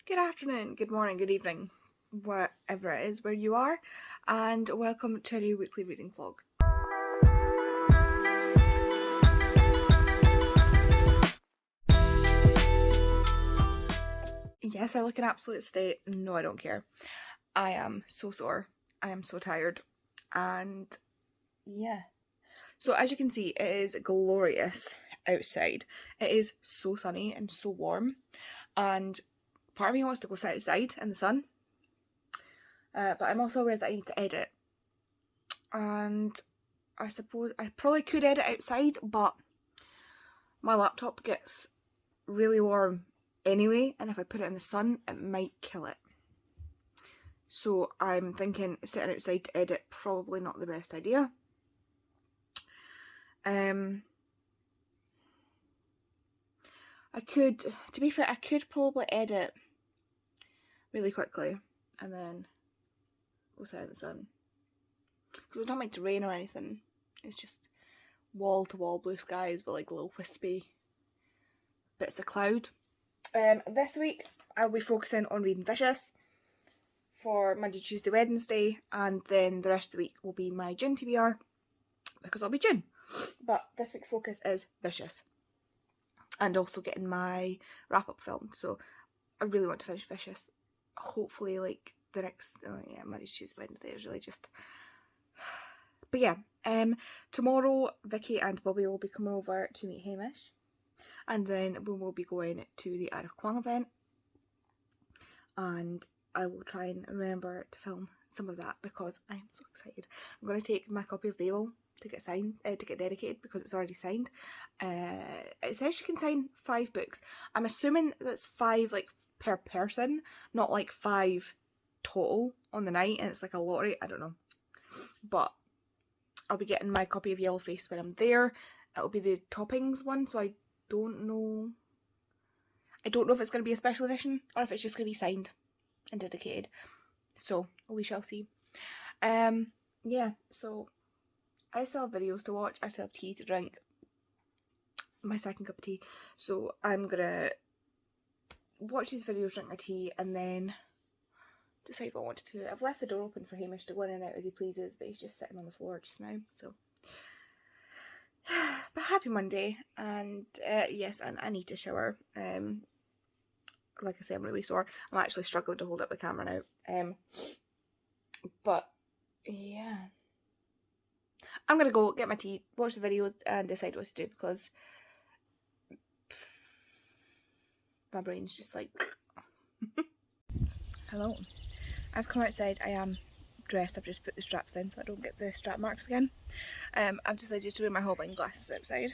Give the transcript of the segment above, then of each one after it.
Good afternoon, good morning, good evening, whatever it is where you are, and welcome to a new weekly reading vlog. Yes, I look in absolute state. No, I don't care. I am so sore. I am so tired. And yeah. So as you can see, it is glorious outside. It is so sunny and so warm. And part of me wants to go sit outside in the sun. But I'm also aware that I need to edit. And I suppose I probably could edit outside, but my laptop gets really warm anyway, and if I put it in the sun, it might kill it. So I'm thinking sitting outside to edit, probably not the best idea. I could, to be fair, I could probably edit really quickly and then go sit in the sun. Because it's not meant to rain or anything. It's just wall-to-wall blue skies with like little wispy bits of cloud. This week I'll be focusing on reading Vicious for Monday, Tuesday, Wednesday, and then the rest of the week will be my June TBR because I'll be June. But this week's focus is Vicious, and also getting my wrap-up filmed. So I really want to finish Vicious. Hopefully, like the next Monday, Tuesday, Wednesday is really just. But yeah, tomorrow Vicky and Bobby will be coming over to meet Hamish, and then we will be going to the Isle of Kwang event, and I will try and remember to film some of that because I am so excited. I'm going to take my copy of Babel to get signed, to get dedicated because it's already signed. It says you can sign 5 books. I'm assuming that's 5 like per person, not like 5 total on the night, and it's like a lottery. I don't know, but I'll be getting my copy of Yellowface when I'm there. It'll be the toppings one, so I don't know. I don't know if it's going to be a special edition or if it's just going to be signed and dedicated. So we shall see. Yeah, so I still have videos to watch. I still have tea to drink. My second cup of tea. So I'm going to watch these videos, drink my tea, and then decide what I want to do. I've left the door open for Hamish to go in and out as he pleases, but he's just sitting on the floor just now, so. But happy Monday, and yes, and I need to shower. Like I say, I'm really sore. I'm actually struggling to hold up the camera now. But yeah, I'm gonna go get my tea, watch the videos, and decide what to do because my brain's just like. Hello. I've come outside. I am dressed. I've just put the straps in so I don't get the strap marks again. I've decided to wear my Halloween glasses outside.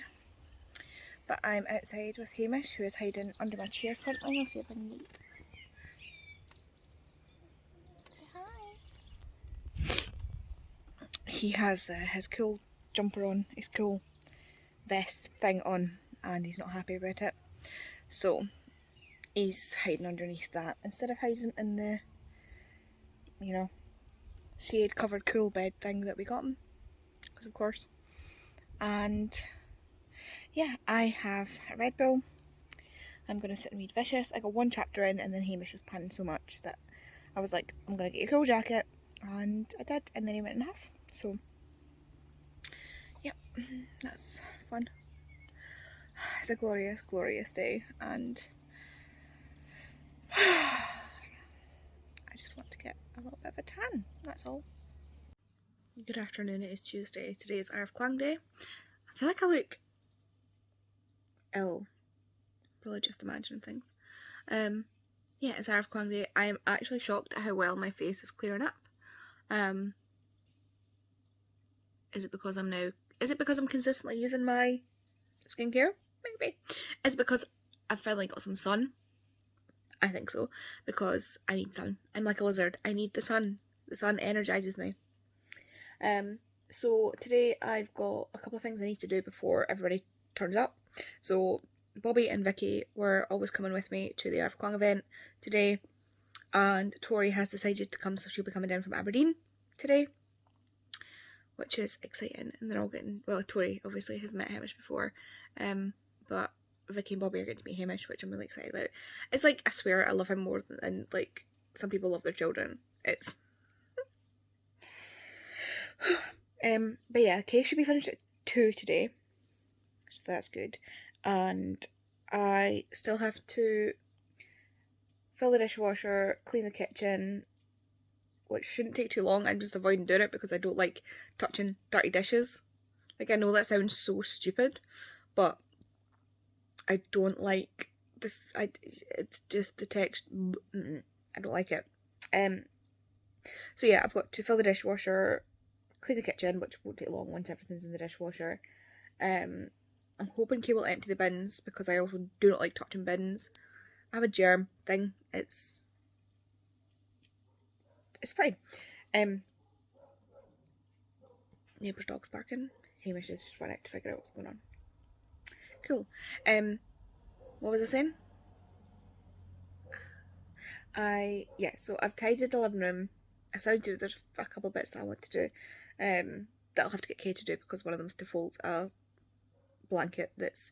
But I'm outside with Hamish, who is hiding under my chair currently. I'll see if I can leave. Say hi. He has his cool jumper on, his cool vest thing on, and he's not happy about it. So he's hiding underneath that instead of hiding in the, shade covered cool bed thing that we got him, because of course. And yeah, I have a Red Bull. I'm going to sit and read Vicious. I got 1 chapter in, and then Hamish was panting so much that I was like, I'm going to get your cool jacket, and I did, and then he went in half. So yep, that's fun. It's a glorious, glorious day, and I just want to get a little bit of a tan, that's all. Good afternoon, it is Tuesday. Today is Isle of Kwang Day. I feel like I look ill. Probably just imagining things. Yeah, it's Isle of Kwang Day. I am actually shocked at how well my face is clearing up. Is it because I'm consistently using my skincare? Maybe. Is it because I've finally got some sun? I think so, because I need sun. I'm like a lizard. I need the sun. The sun energizes me. So today I've got a couple of things I need to do before everybody turns up. So Bobby and Vicky were always coming with me to the Isle of Kwang event today, and Tori has decided to come, so she'll be coming down from Aberdeen today, which is exciting. And they're all getting, well, Tori obviously has met Hamish before, but Vicky and Bobby are going to meet Hamish, which I'm really excited about. It's like, I swear I love him more than like some people love their children. It's but yeah, Kay should be finished at 2 today, so that's good. And I still have to fill the dishwasher, clean the kitchen, which shouldn't take too long. I'm just avoiding doing it because I don't like touching dirty dishes. Like, I know that sounds so stupid, but I don't like it's just the text. I don't like it. So yeah, I've got to fill the dishwasher, clean the kitchen, which won't take long once everything's in the dishwasher. I'm hoping Kay will empty the bins because I also do not like touching bins. I have a germ thing. It's fine. Neighbour's dog's barking. Hamish has just run out to figure out what's going on. Cool. What was I saying? So I've tidied the living room. I started there's a couple of bits that I want to do. That I'll have to get Kay to do because one of them's to fold a blanket that's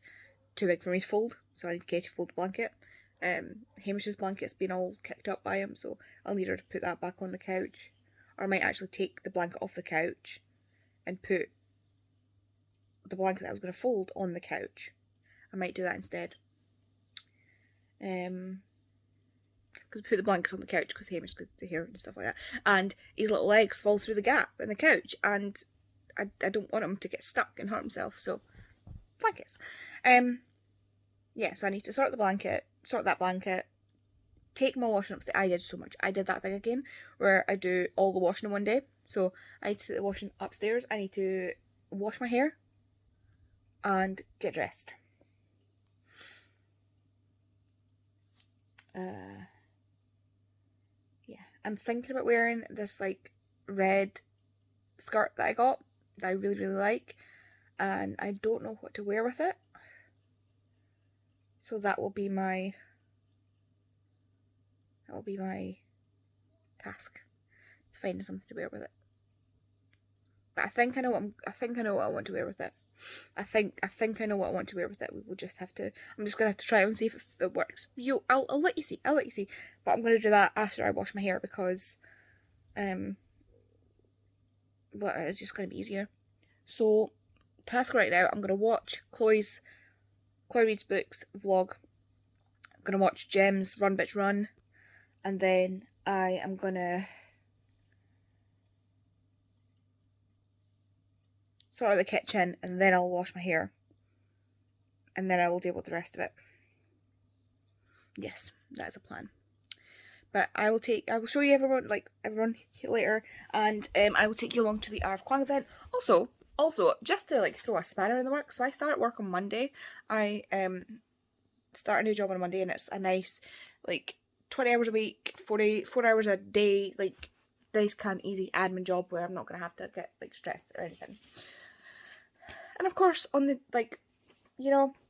too big for me to fold, so I need Kay to fold the blanket. Hamish's blanket's been all kicked up by him, so I'll need her to put that back on the couch. Or I might actually take the blanket off the couch and put the blanket that I was going to fold on the couch. I might do that instead. Because I put the blankets on the couch because Hamish goes to hair and stuff like that, and his little legs fall through the gap in the couch, and I don't want him to get stuck and hurt himself, so blankets. So I need to sort that blanket, take my washing upstairs. I did so much. I did that thing again where I do all the washing in one day. So I need to take the washing upstairs. I need to wash my hair and get dressed. I'm thinking about wearing this like red skirt that I got that I really, really like, and I don't know what to wear with it. So that will be my task. It's finding something to wear with it. But I think I know what I want to wear with it. I think I know what I want to wear with it. We will just have to. I'm just gonna have to try it and see if it works. I'll let you see. But I'm gonna do that after I wash my hair because, it's just gonna be easier. So, task right now. I'm gonna watch Chloe Reads Books vlog. I'm gonna watch Gem's Run Bitch Run, and then I am gonna sort out the kitchen, and then I'll wash my hair, and then I will deal with the rest of it. Yes, that is a plan. But I will show you everyone later, and I will take you along to the Arv Kwang event. Also, just to like throw a spanner in the works. So I start work on Monday. I start a new job on Monday, and it's a nice 20 hours a week, 4 hours a day, like nice kind of easy admin job where I'm not gonna have to get stressed or anything. And of course, on the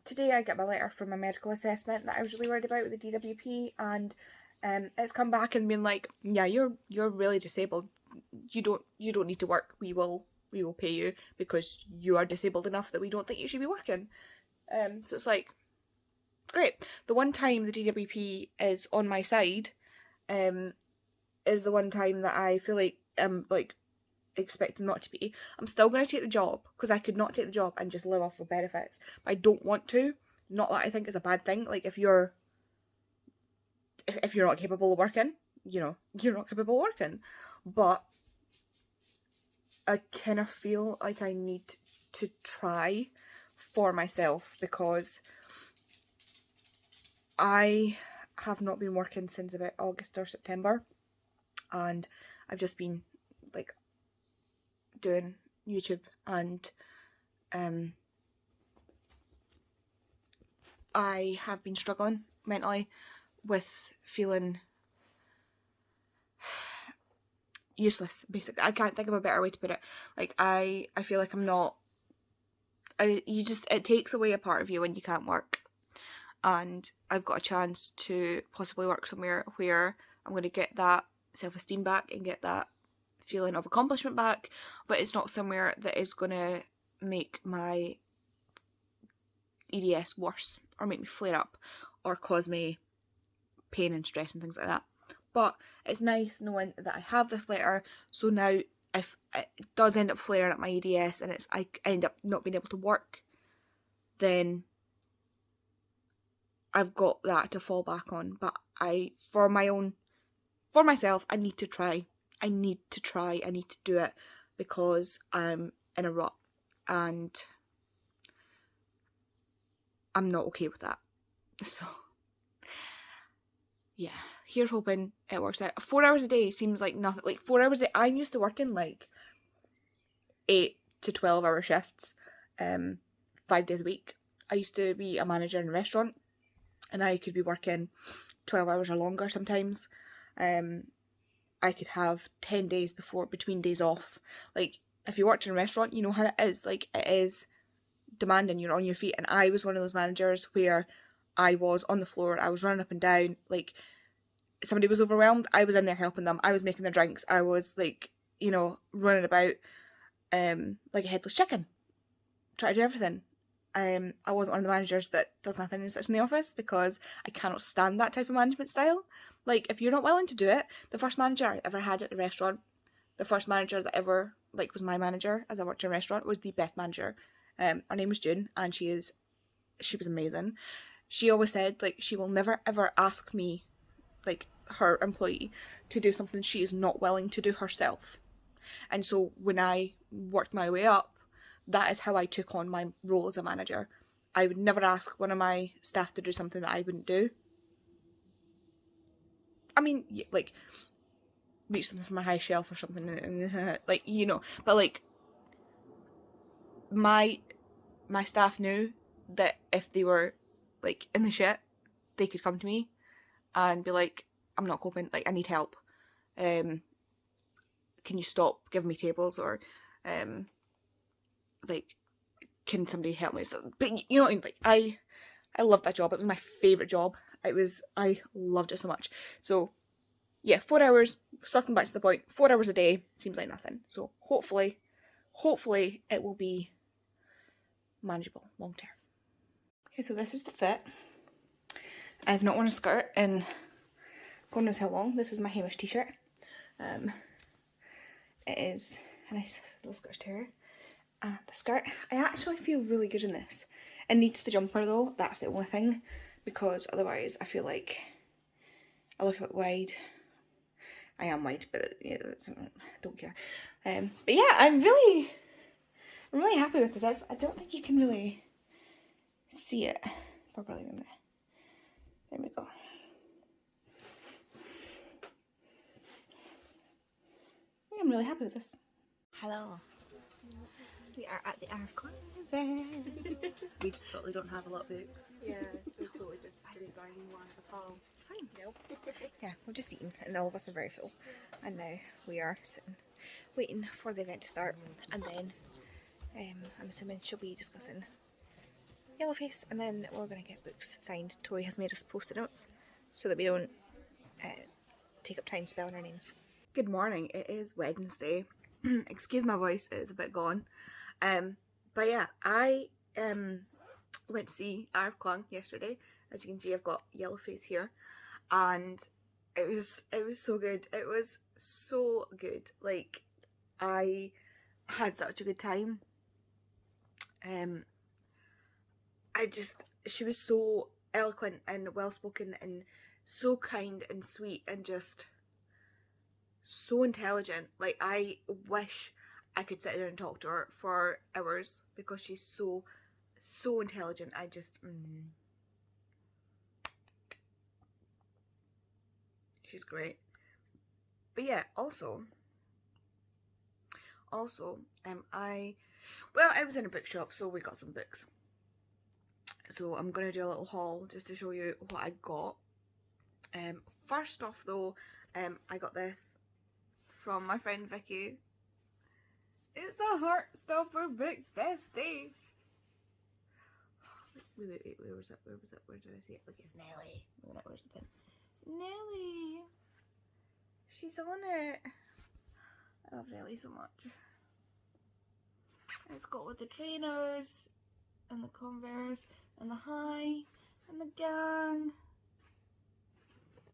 today I get my letter from my medical assessment that I was really worried about with the DWP, and it's come back and been like, yeah, you're really disabled. You don't need to work. We will pay you because you are disabled enough that we don't think you should be working. So it's like, great. The one time the DWP is on my side, is the one time that I feel like expect them not to be. I'm still going to take the job because I could not take the job and just live off the benefits, but I don't want to. Not that I think it's a bad thing. Like, if you're not capable of working, you're not capable of working. But I kind of feel like I need to try for myself because I have not been working since about August or September, and I've just been doing YouTube, and I have been struggling mentally with feeling useless, basically. I can't think of a better way to put it. Like, I feel like I'm not, it takes away a part of you when you can't work, and I've got a chance to possibly work somewhere where I'm going to get that self-esteem back and get that feeling of accomplishment back, but it's not somewhere that is going to make my EDS worse, or make me flare up, or cause me pain and stress and things like that. But it's nice knowing that I have this letter, so now if it does end up flaring up my EDS and I end up not being able to work, then I've got that to fall back on. But for myself, I need to try. I need to do it, because I'm in a rut and I'm not okay with that. So yeah, here's hoping it works out. 4 hours a day seems like nothing. Like 4 hours a day, I'm used to working like 8 to 12 hour shifts, 5 days a week. I used to be a manager in a restaurant, and I could be working 12 hours or longer sometimes. I could have 10 days between days off. Like, if you worked in a restaurant, you know how it is. Like, it is demanding, you're on your feet. And I was one of those managers where I was on the floor, I was running up and down. Like, somebody was overwhelmed, I was in there helping them. I was making their drinks. I was, like, you know, running about like a headless chicken, try to do everything. I wasn't one of the managers that does nothing and sits in the office, because I cannot stand that type of management style. Like, if you're not willing to do it, the first manager I ever had at the restaurant, the first manager that ever, like, was my manager as I worked in a restaurant, was the best manager. Her name was June, and she was amazing. She always said, like, she will never ever ask me, like, her employee, to do something she is not willing to do herself. And so when I worked my way up, that is how I took on my role as a manager. I would never ask one of my staff to do something that I wouldn't do. I mean, like, reach something from a high shelf or something, like, you know. But, like, my staff knew that if they were, like, in the shit, they could come to me and be like, I'm not coping, like, I need help. Can you stop giving me tables? Or, like, can somebody help me? So, but you know what I mean? Like, I loved that job. It was my favourite job. I loved it so much. So yeah, 4 hours, circling back to the point, 4 hours a day seems like nothing. So hopefully it will be manageable long term. Okay, so this is the fit. I've not worn a skirt in God knows how long. This is my Hamish t-shirt. It is a nice little Scottish terrier. And the skirt, I actually feel really good in this. It needs the jumper though, that's the only thing, because otherwise I feel like I look a bit wide. I am wide, but yeah, don't care. But yeah, I'm really happy with this. I don't think you can really see it properly. There we go. I'm really happy with this. Hello. We are at the ARCON event. We totally don't have a lot of books. Yeah, we totally just didn't buy anyone at all. It's fine. Nope. Yeah, we've just eaten and all of us are very full. And now we are sitting, waiting for the event to start. And then I'm assuming she'll be discussing Yellowface, and then we're going to get books signed. Tori has made us post-it notes so that we don't take up time spelling our names. Good morning. It is Wednesday. Excuse my voice, it is a bit gone. But yeah, I went to see Arab Kwang yesterday. As you can see, I've got Yellowface here, and it was so good. It was so good. Like, I had such a good time. She was so eloquent and well spoken and so kind and sweet and just so intelligent. Like, I wish I could sit there and talk to her for hours, because she's so intelligent. I just she's great. But yeah, also I was in a bookshop, so we got some books. So I'm gonna do a little haul just to show you what I got. First off though, I got this from my friend Vicky. It's a Heartstopper book, Bestie. Wait, where was it? Where did I see it? Look, it's Nelly. Where's the thing? Nelly! She's on it. I love Nelly so much. It's got with the trainers and the Converse and the High, and the Gang,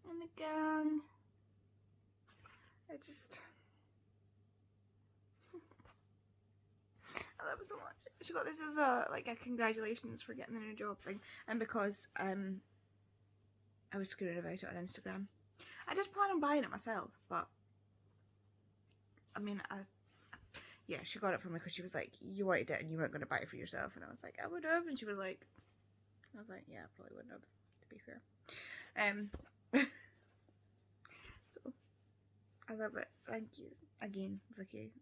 and the Gang. It just... I love it so much. She got this as a congratulations for getting the new job thing, and because I was screaming about it on Instagram. I did plan on buying it myself, but I mean, yeah, she got it for me because she was like, you wanted it and you weren't going to buy it for yourself, and I was like, I would have, and she was like, I was like, yeah, I probably wouldn't have, to be fair. So I love it. Thank you again, Vicky.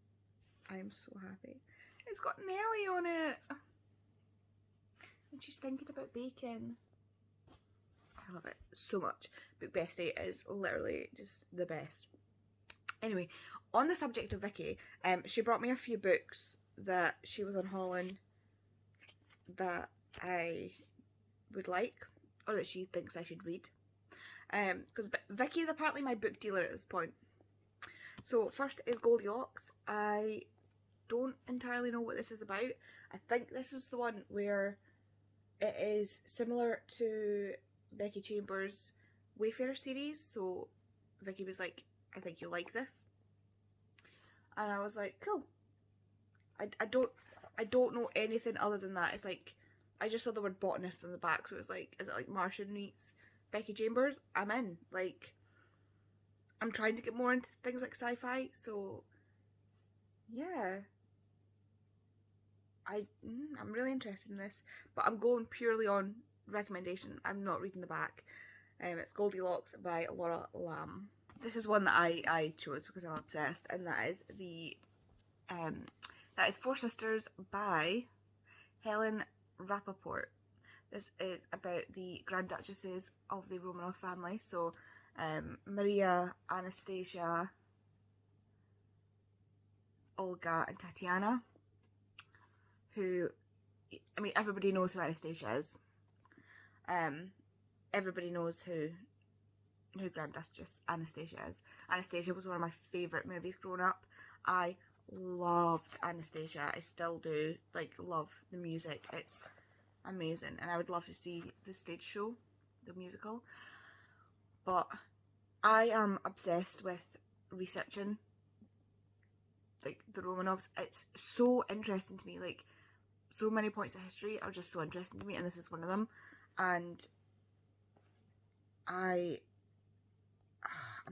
I am so happy. It's got Nelly on it, and she's thinking about bacon. I love it so much. But Bestie is literally just the best. Anyway, on the subject of Vicky, she brought me a few books that she was on hauling that I would like, or that she thinks I should read. Because Vicky is apparently my book dealer at this point. So first is Goldilocks. I don't entirely know what this is about. I think this is the one where it is similar to Becky Chambers' Wayfarer series. So Vicky was like, I think you'll like this. And I was like, cool. I don't know anything other than that. It's like, I just saw the word botanist on the back, so it's like, is it like Martian meets Becky Chambers? I'm in. Like, I'm trying to get more into things like sci-fi, so yeah. I'm really interested in this, but I'm going purely on recommendation. I'm not reading the back. It's Goldilocks by Laura Lamb. This is one that I chose because I'm obsessed, and that is Four Sisters by Helen Rappaport. This is about the Grand Duchesses of the Romanov family. So Maria, Anastasia, Olga, and Tatiana. Who, I mean, everybody knows who Anastasia is. Everybody knows who Grand Duchess Anastasia is. Anastasia was one of my favourite movies growing up. I loved Anastasia. I still do. Like, love the music. It's amazing. And I would love to see the stage show, the musical. But I am obsessed with researching, like, the Romanovs. It's so interesting to me. Like, so many points of history are just so interesting to me, and this is one of them. And I'm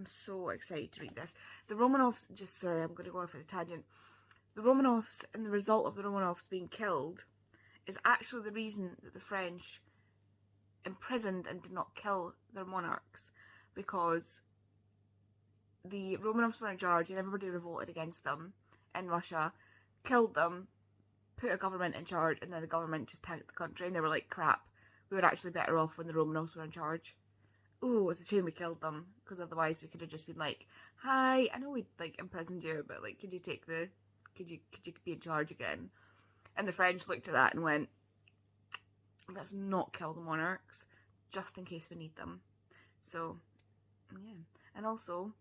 so excited to read this. The Romanovs, sorry, I'm going to go off on a tangent. The Romanovs, and the result of the Romanovs being killed, is actually the reason that the French imprisoned and did not kill their monarchs, because the Romanovs were in charge and everybody revolted against them in Russia, killed them, put a government in charge, and then the government just tanked the country, and they were like, crap, we were actually better off when the Romanovs were in charge. Ooh, it's a shame we killed them, because otherwise we could have just been like, hi, I know we like imprisoned you, but like, could you be in charge again? And the French looked at that and went, let's not kill the monarchs, just in case we need them. So, yeah. And also,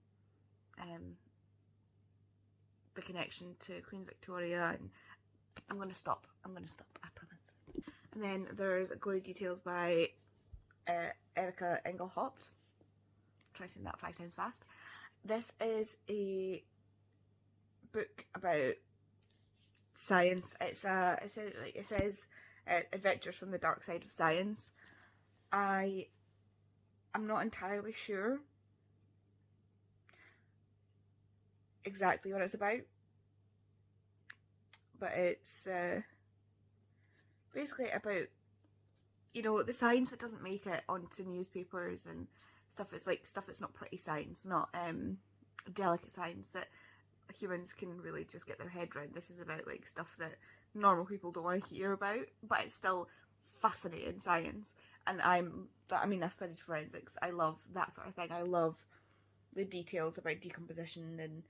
the connection to Queen Victoria, and I'm gonna stop, I promise. And then there's Gory Details by Erica Engelhaupt. Try saying that 5 times fast. This is a book about science. It says Adventures from the Dark Side of Science. I'm not entirely sure exactly what it's about, but it's basically about, you know, the science that doesn't make it onto newspapers and stuff. It's like stuff that's not pretty science, not delicate science that humans can really just get their head around. This is about like stuff that normal people don't want to hear about, but it's still fascinating science. And I studied forensics. I love that sort of thing. I love the details about decomposition and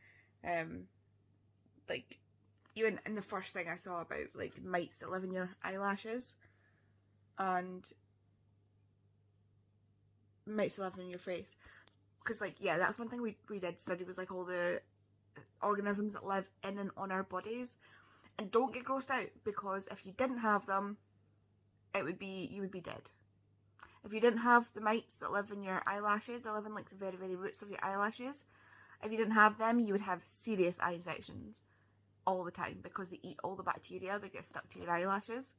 like, even in the first thing I saw about like mites that live in your eyelashes and mites that live in your face, because like, yeah, that's one thing we did study, was like all the organisms that live in and on our bodies. And don't get grossed out, because if you didn't have them, you would be dead. If you didn't have the mites that live in your eyelashes, they live in like the very, very roots of your eyelashes. If you didn't have them, you would have serious eye infections all the time because they eat all the bacteria that get stuck to your eyelashes.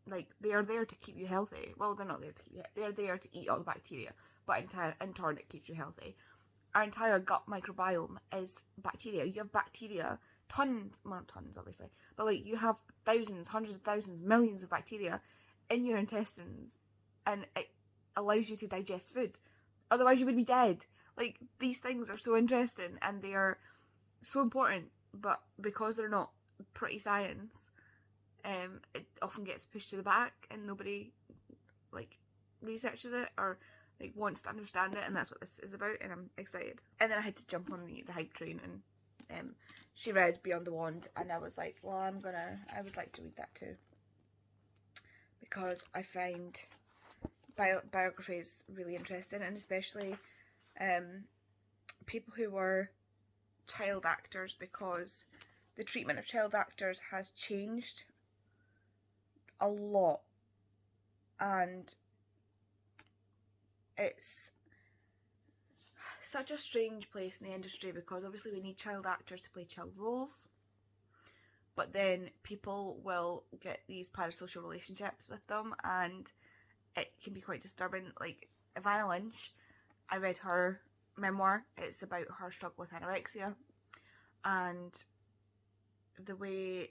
Like, they are there to keep you healthy. Well, they're not there to keep you. They're there to eat all the bacteria, but in turn, it keeps you healthy. Our entire gut microbiome is bacteria. You have bacteria, tons, well, not tons, obviously, but like you have thousands, hundreds of thousands, millions of bacteria in your intestines, and it allows you to digest food. Otherwise, you would be dead. Like, these things are so interesting and they are so important, but because they're not pretty science, it often gets pushed to the back and nobody like researches it or like wants to understand it, and that's what this is about, and I'm excited. And then I had to jump on the hype train, and she read Beyond the Wand, and I was like, well, I would like to read that too, because I find biographies really interesting, and especially people who were child actors, because the treatment of child actors has changed a lot, and it's such a strange place in the industry, because obviously we need child actors to play child roles, but then people will get these parasocial relationships with them, and it can be quite disturbing. Like Ivana Lynch, I read her memoir. It's about her struggle with anorexia, and the way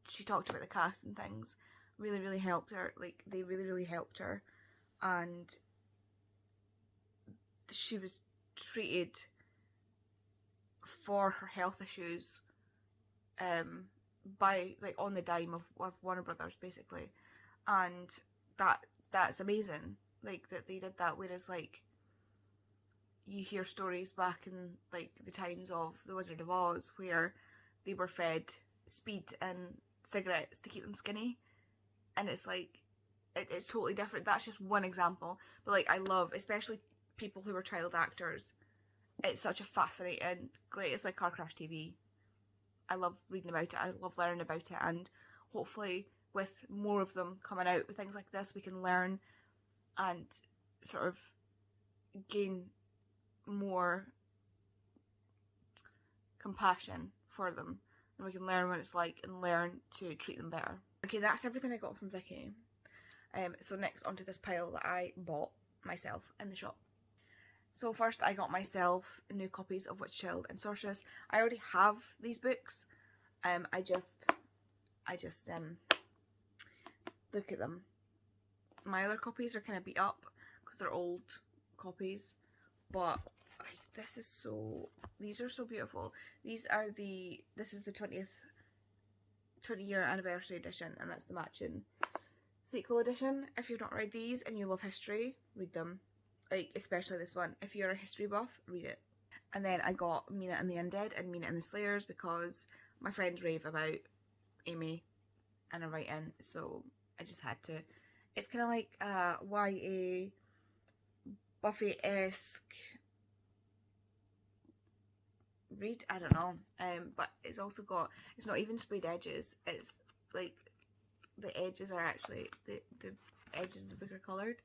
she talked about the cast and things really, really helped her. Like, they really, really helped her, and she was treated for her health issues by, like, on the dime of Warner Brothers, basically, and that's amazing, like, that they did that. Whereas, like, you hear stories back in, like, the times of The Wizard of Oz where they were fed speed and cigarettes to keep them skinny, and it's like, it's totally different. That's just one example, but like, I love, especially people who are child actors, it's such a fascinating, like, it's like Car Crash TV. I love reading about it, I love learning about it, and hopefully with more of them coming out with things like this, we can learn and sort of gain more compassion for them, and we can learn what it's like and learn to treat them better. Okay, that's everything I got from Vicky. So next onto this pile that I bought myself in the shop. So first I got myself new copies of Witch, Child and Sorceress. I already have these books. I just look at them. My other copies are kind of beat up because they're old copies, but like, these are so beautiful. This is the 20-year anniversary edition, and that's the matching sequel edition. If you've not read these and you love history, read them. Like, especially this one. If you're a history buff, read it. And then I got Mina and the Undead and Mina and the Slayers because my friends rave about Amy and her writing, so I just had to. It's kind of like YA Buffy-esque read, I don't know, but it's also got, it's not even sprayed edges, it's like the edges are actually, the edges of the book are coloured,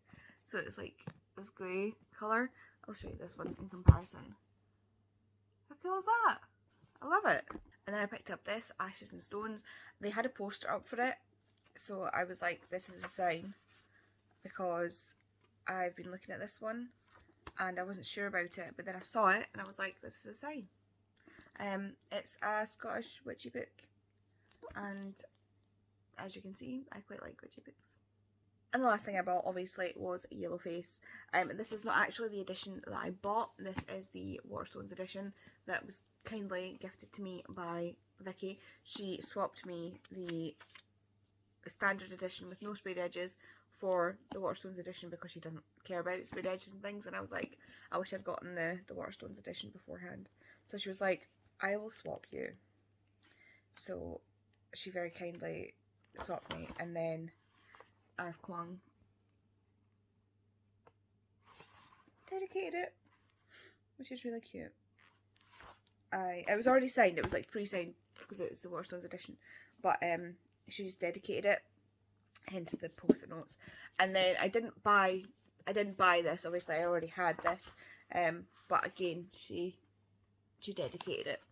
so it's like this grey colour. I'll show you this one in comparison. How cool is that? I love it. And then I picked up this, Ashes and Stones. They had a poster up for it, so I was like, this is a sign, because I've been looking at this one and I wasn't sure about it, but then I saw it and I was like, this is a sign. It's a Scottish witchy book, and as you can see, I quite like witchy books. And the last thing I bought, obviously, was Yellowface. This is not actually the edition that I bought. This is the Waterstones edition that was kindly gifted to me by Vicky. She swapped me the standard edition with no sprayed edges for the Waterstones edition because she doesn't care about sprayed edges and things, and I was like, I wish I'd gotten the Waterstones edition beforehand. So she was like, I will swap you. So she very kindly swapped me, and then Arf Kwang dedicated it, which is really cute. It was already signed, it was like pre-signed because it's the Waterstones edition, but she just dedicated it hence the post-it notes. And then I didn't buy this, obviously I already had this, but again she dedicated it,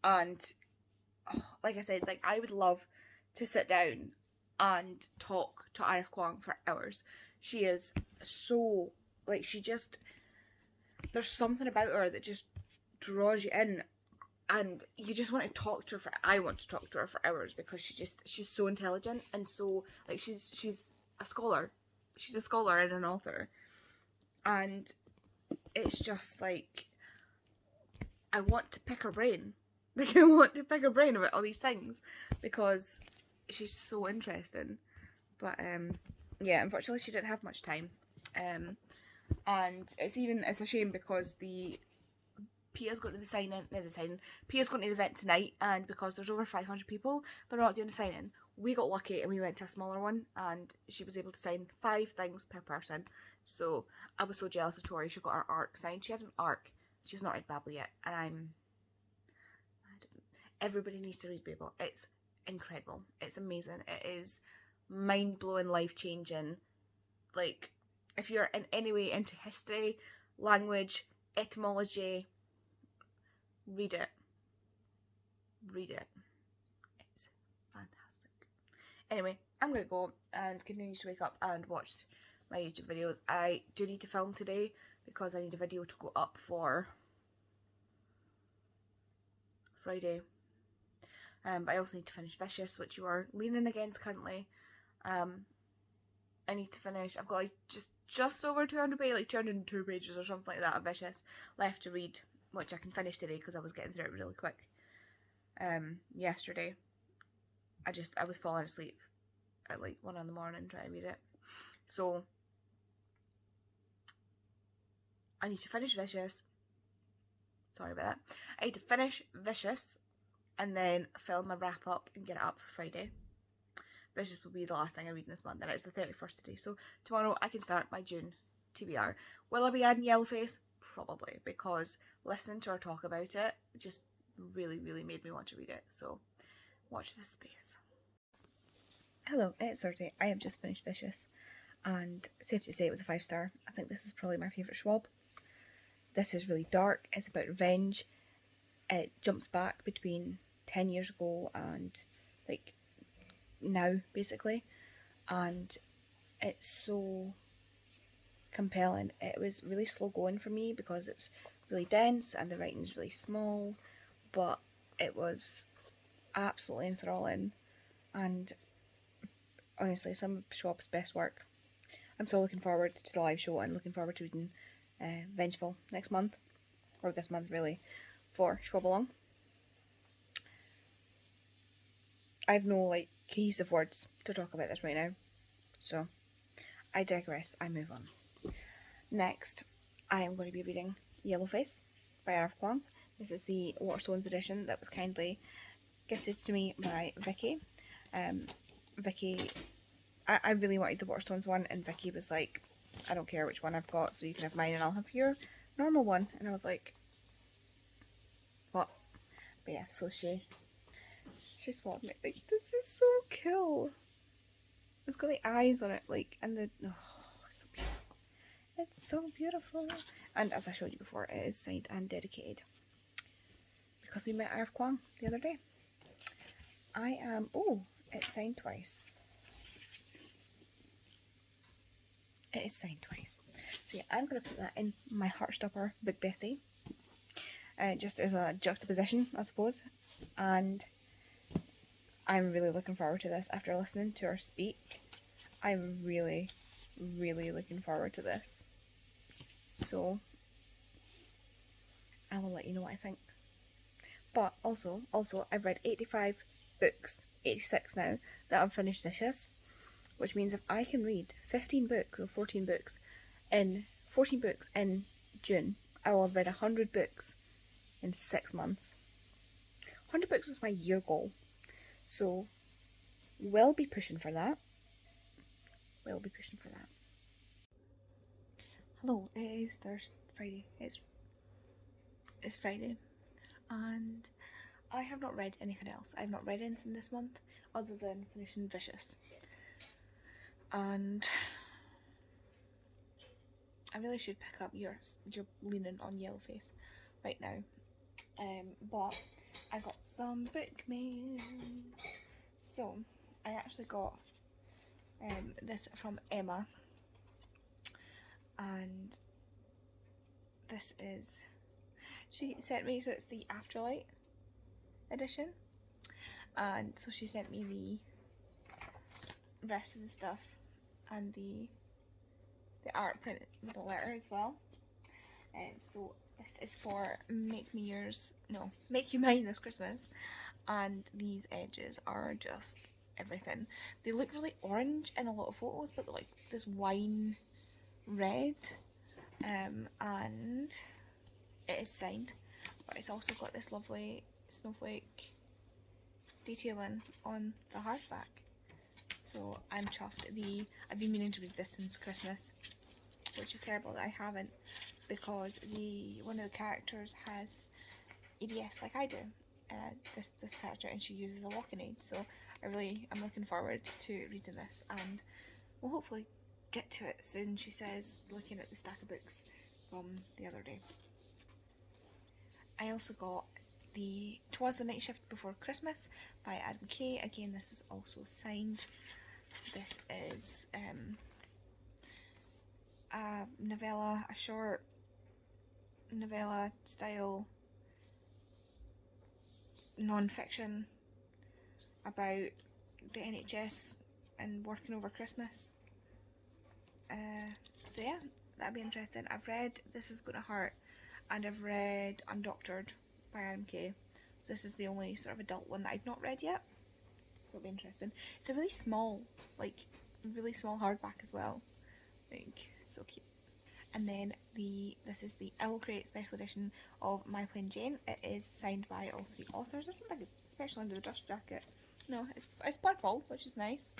and like I said, like I would love to sit down and talk to Arif Kwang for hours. She is so, like, she just, there's something about her that just draws you in, and you just want to talk to her I want to talk to her for hours, because she's so intelligent, and so, like, she's a scholar. She's a scholar and an author, and it's just like, I want to pick her brain. Like, I want to pick her brain about all these things because she's so interesting. But yeah, unfortunately she didn't have much time. And it's a shame because Pia's going to the Pia's going to the event tonight, and because there's over 500 people, they're not doing a sign-in. We got lucky and we went to a smaller one, and she was able to sign 5 things per person. So I was so jealous of Tori. She got her ARC signed. She had an ARC. She's not read Babel yet, and everybody needs to read Babel. It's incredible. It's amazing. It is mind-blowing, life-changing. Like, if you're in any way into history, language, etymology, read it. Read it. It's fantastic. Anyway, I'm going to go and continue to wake up and watch my YouTube videos. I do need to film today because I need a video to go up for Friday. But I also need to finish Vicious, which you are leaning against currently. I need to finish. I've got like just over 200 pages, like 202 pages or something like that of Vicious left to read, which I can finish today because I was getting through it really quick. Yesterday, I was falling asleep at like 1 in the morning trying to read it. So I need to finish Vicious. Sorry about that. I need to finish Vicious and then film a wrap up and get it up for Friday. Vicious will be the last thing I read in this month, and it's the 31st today, so tomorrow I can start my June TBR. Will I be adding Yellowface? Probably, because listening to her talk about it just really, really made me want to read it, so watch this space. Hello, it's Thursday. I have just finished Vicious, and safe to say it was a 5-star. I think this is probably my favourite Schwab. This is really dark. It's about revenge. It jumps back between 10 years ago and like now, basically, and it's so compelling. It was really slow going for me because it's really dense and the writing's really small, but it was absolutely enthralling, and honestly, some of Schwab's best work. I'm so looking forward to the live show and looking forward to reading Vengeful next month, or this month really, for Schwab Along. I have no like cohesive words to talk about this right now, so I digress. I move on. Next, I am going to be reading Yellowface by Arif Kwang. This is the Waterstones edition that was kindly gifted to me by Vicky. Vicky, I really wanted the Waterstones one, and Vicky was like, I don't care which one I've got, so you can have mine and I'll have your normal one. And I was like, what? But yeah, so she swapped me. Like, this is so cool. It's got the eyes on it, like, and the, oh, it's so beautiful. It's so beautiful. And as I showed you before, it is signed and dedicated because we met Arif Kwang the other day. It's signed twice. It is signed twice. So yeah, I'm going to put that in my Heartstopper Big Bestie. Just as a juxtaposition, I suppose. And I'm really looking forward to this after listening to her speak. I'm really, really looking forward to this. So I will let you know what I think. But also, I've read 85 books, 86 now, that I've finished Vicious. Which means if I can read 15 books or 14 books in June, I will have read 100 books in 6 months. 100 books is my year goal. So we'll be pushing for that. Hello, it is Friday. It's Friday. And I have not read anything else. I've not read anything this month other than finishing Vicious. And I really should pick up You're Leaning on Yellowface right now. But I got some book mail. So I actually got this from Emma, and this is, she sent me, so it's the Afterlight edition, and so she sent me the rest of the stuff and the art print with a letter as well. So this is for Make You Mine this Christmas, and these edges are just everything. They look really orange in a lot of photos, but they're like this wine red, and it is signed, but it's also got this lovely snowflake detailing on the hardback. So I'm chuffed. I've been meaning to read this since Christmas, which is terrible that I haven't, because one of the characters has EDS like I do. This character, and she uses a walking aid. So I'm looking forward to reading this, and we'll hopefully get to it soon. She says, looking at the stack of books from the other day. I also got the 'Twas the Night Shift Before Christmas by Adam Kay. Again, this is also signed. This is a novella, a short novella style non-fiction about the NHS and working over Christmas. So yeah, that'd be interesting. I've read This Is Gonna Hurt, and I've read Undoctored by Adam Kay. So this is the only sort of adult one that I've not read yet, so it'll be interesting. It's a really small hardback as well, like so cute. And then this is the I Will Create special edition of My Plain Jane. It is signed by all 3 authors. I don't think it's special under the dust jacket. No, it's purple, which is nice.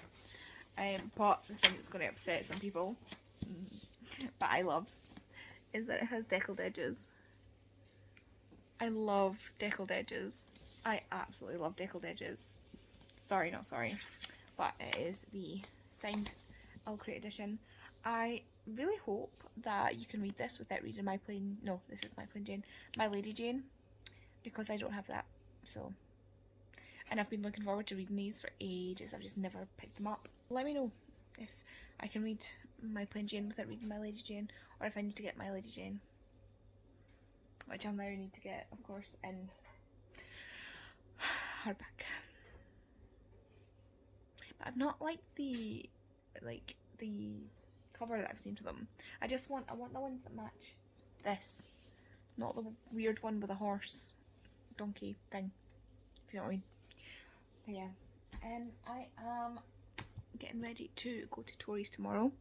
But the thing that's going to upset some people, but I love, is that it has deckled edges. I love deckled edges. I absolutely love deckled edges. Sorry, not sorry. But it is the signed I'll Create edition. I really hope that you can read this without reading this is My Plain Jane, My Lady Jane, because I don't have that. So, and I've been looking forward to reading these for ages. I've just never picked them up. Let me know if I can read My Plain Jane without reading My Lady Jane, or if I need to get My Lady Jane, which I'll now need to get, of course, in hardback. But I've not liked the cover that I've seen for them. I want the ones that match this, not the weird one with a horse donkey thing, if you know what I mean. But yeah, I am getting ready to go to Tori's tomorrow.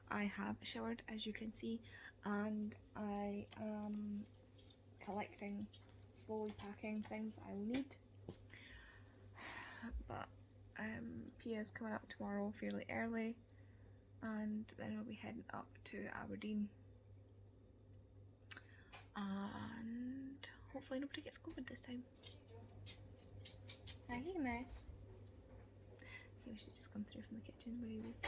I have showered, as you can see, and I am slowly packing things that I will need. But Pia's coming up tomorrow fairly early, and then we'll be heading up to Aberdeen, and hopefully nobody gets COVID this time. Hi, Miss. He should just come through from the kitchen where he was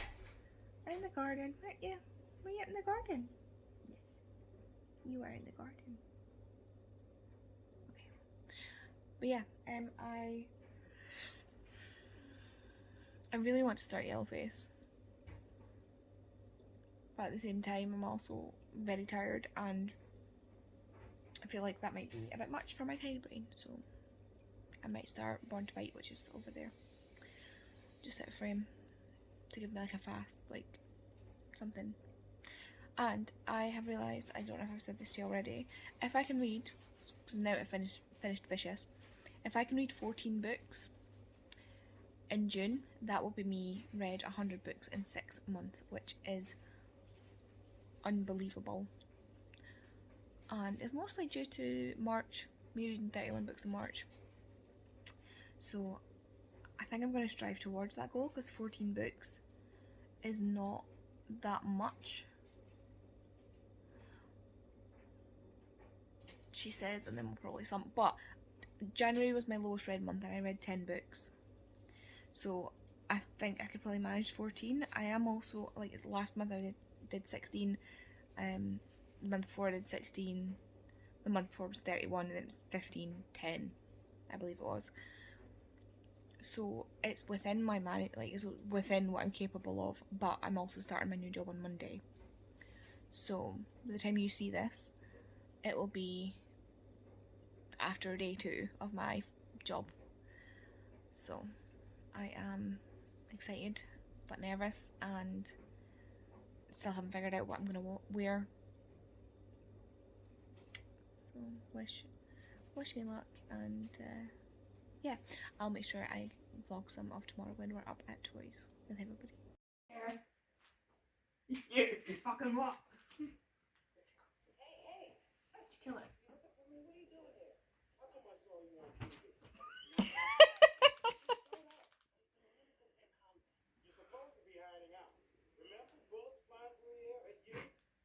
in the garden, weren't you? Were you out in the garden? Yes, you were in the garden. Okay, but yeah, I really want to start Yellowface, but at the same time I'm also very tired, and I feel like that might be a bit much for my tiny brain, so I might start Born to Bite, which is over there, just out of frame, to give me like a fast, like something. And I have realised, I don't know if I've said this to you already, if I can read, because now I've finished Vicious, if I can read 14 books in June, that will be me read 100 books in 6 months, which is unbelievable. And it's mostly due to March, me reading 31 books in March. So I think I'm going to strive towards that goal, because 14 books is not that much, she says, and then we'll probably but January was my lowest read month and I read 10 books. So I think I could probably manage 14. I am also, like, last month I did 16. The month before I did 16. The month before was 31 and it was 15, 10, I believe it was. So it's within my it's within what I'm capable of, but I'm also starting my new job on Monday. So by the time you see this, it will be after day 2 of my job. So I am excited but nervous and still haven't figured out what I'm gonna wear. So wish me luck, and yeah, I'll make sure I vlog some of tomorrow when we're up at Tori's with everybody. You fucking what? Hey, how'd you kill her? You're supposed to be hiding out. Remember bullets flying through the air at you?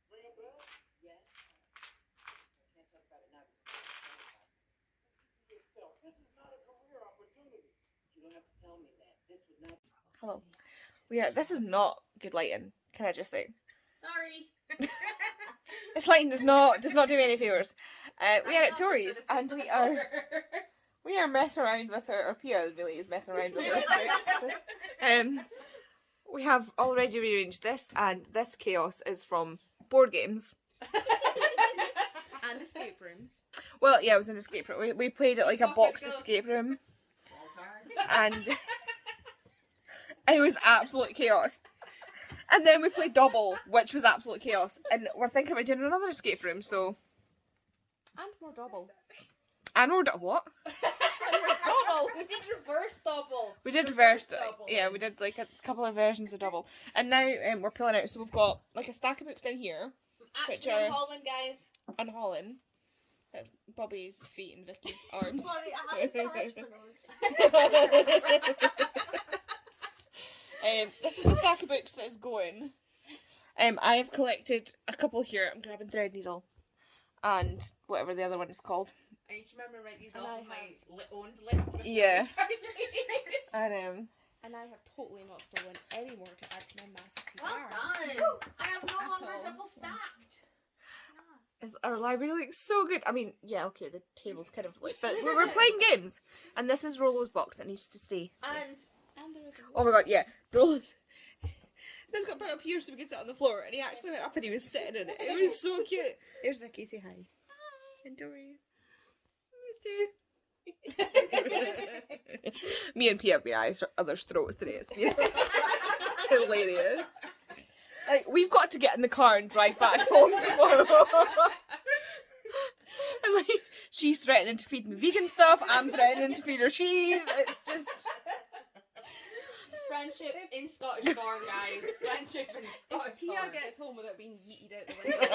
Ring a bell? Yes. I can't talk about it now because Listen to yourself. This is not a career opportunity. you don't have to tell me that. This would not. Hello. This is not good lighting, can I just say? Sorry. This lighting does not do me any favours. We are at Tori's and we are messing around with her, or Pia really is messing around with her. We have already rearranged this, and this chaos is from board games. And escape rooms. Well, yeah, it was an escape room. We played it like a boxed escape room, and it was absolute chaos. And then we played double, which was absolute chaos. And we're thinking about doing another escape room, so. And more double. And we're what? Double! We did reverse double. We did reverse. double. Yeah, we did like a couple of versions of double. And now we're pulling out. So we've got like a stack of books down here. Actually, are- I'm Holland, guys. And Holland. That's Bobby's feet and Vicky's arms. Sorry, I have to charge for those. This is the stack of books that is going. I have collected a couple here. I'm grabbing Threadneedle and whatever the other one is called. I need to remember to write these And off I of my owned list. before Yeah. you guys leave. And And I have totally not stolen any more to add to my massive Well jar. done. I am no At longer all. double stacked. our library looks so good. I mean, yeah, okay, the table's kind of like, but we're playing games. And this is Rollo's box. It needs to stay. So. And there is a Oh my god, yeah, Rollo's. This got put up here so we could sit on the floor, and he actually went up and he was sitting in it. It was so cute. Here's Vicky, say hi. And Tori. Me and Pia have been at each other's throats today. It's been hilarious. Like, we've got to get in the car and drive back home tomorrow. And like, she's threatening to feed me vegan stuff. I'm threatening to feed her cheese. It's just. friendship in Scottish Garn, guys. Friendship in Scottish If Pia Garn. gets home without being yeeted out the window,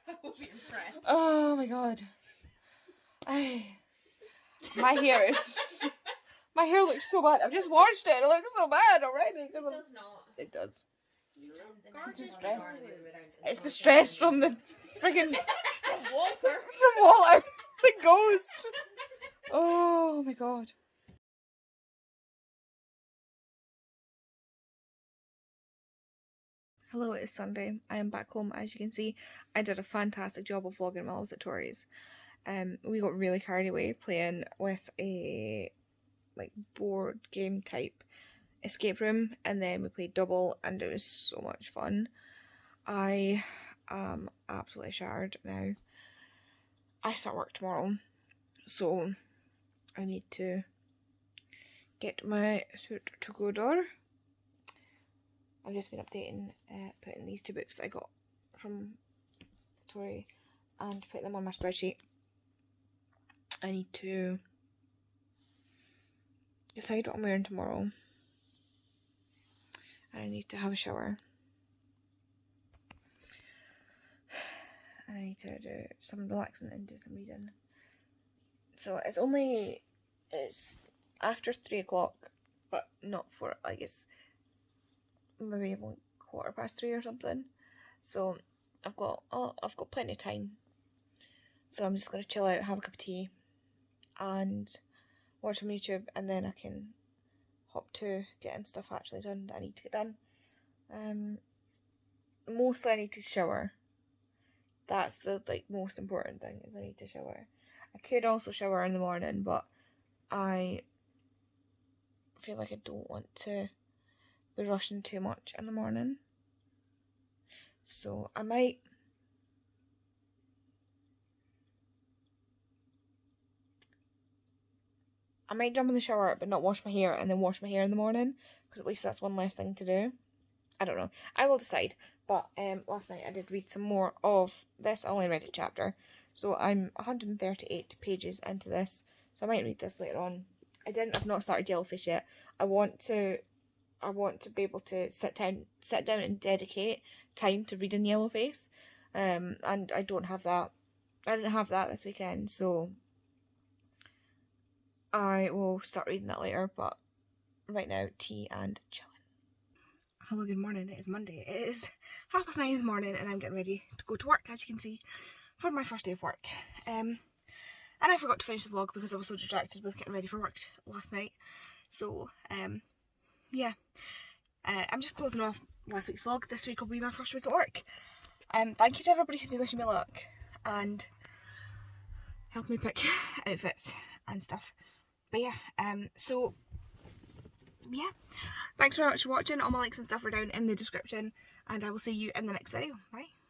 I will be impressed. Oh my god. My hair looks so bad. I've just washed it. It looks so bad already. It does not. It does. Gorgeous. stress. It's the stress from the friggin' Walter. from Walter, the ghost. Oh my god. Hello, it is Sunday. I am back home. As you can see, I did a fantastic job of vlogging while I was at Tori's. We got really carried away playing with a like board game type escape room, and then we played double, and it was so much fun. I am absolutely shattered now. I start work tomorrow, so I need to get my suit to go door. I've just been updating, putting these 2 books that I got from Tori and putting them on my spreadsheet. I need to decide what I'm wearing tomorrow. And I need to have a shower. And I need to do some relaxing and do some reading. So it's after 3 o'clock, but not for, like, it's maybe even 3:15 or something. So I've got plenty of time. So I'm just going to chill out, have a cup of tea and watch some YouTube, and then I can hop to getting stuff actually done that I need to get done. Mostly I need to shower. That's the most important thing, is I need to shower. I could also shower in the morning, but I feel like I don't want to be rushing too much in the morning. So I might jump in the shower but not wash my hair, and then wash my hair in the morning, because at least that's one less thing to do. I don't know. I will decide. But last night I did read some more of this. I only read a chapter, so I'm 138 pages into this, so I might read this later on. I've not started Yellowfish yet. I want to be able to sit down and dedicate time to reading Yellowface, and I don't have that. I didn't have that this weekend, so I will start reading that later. But right now, tea and chilling. Hello, good morning. It is Monday. It is 9:30 in the morning, and I'm getting ready to go to work, as you can see, for my first day of work. And I forgot to finish the vlog because I was so distracted with getting ready for work last night. So, yeah. I'm just closing off last week's vlog. This week will be my first week at work. Thank you to everybody who's been wishing me luck and helped me pick outfits and stuff. But yeah, so yeah, thanks very much for watching. All my links and stuff are down in the description, and I will see you in the next video. Bye.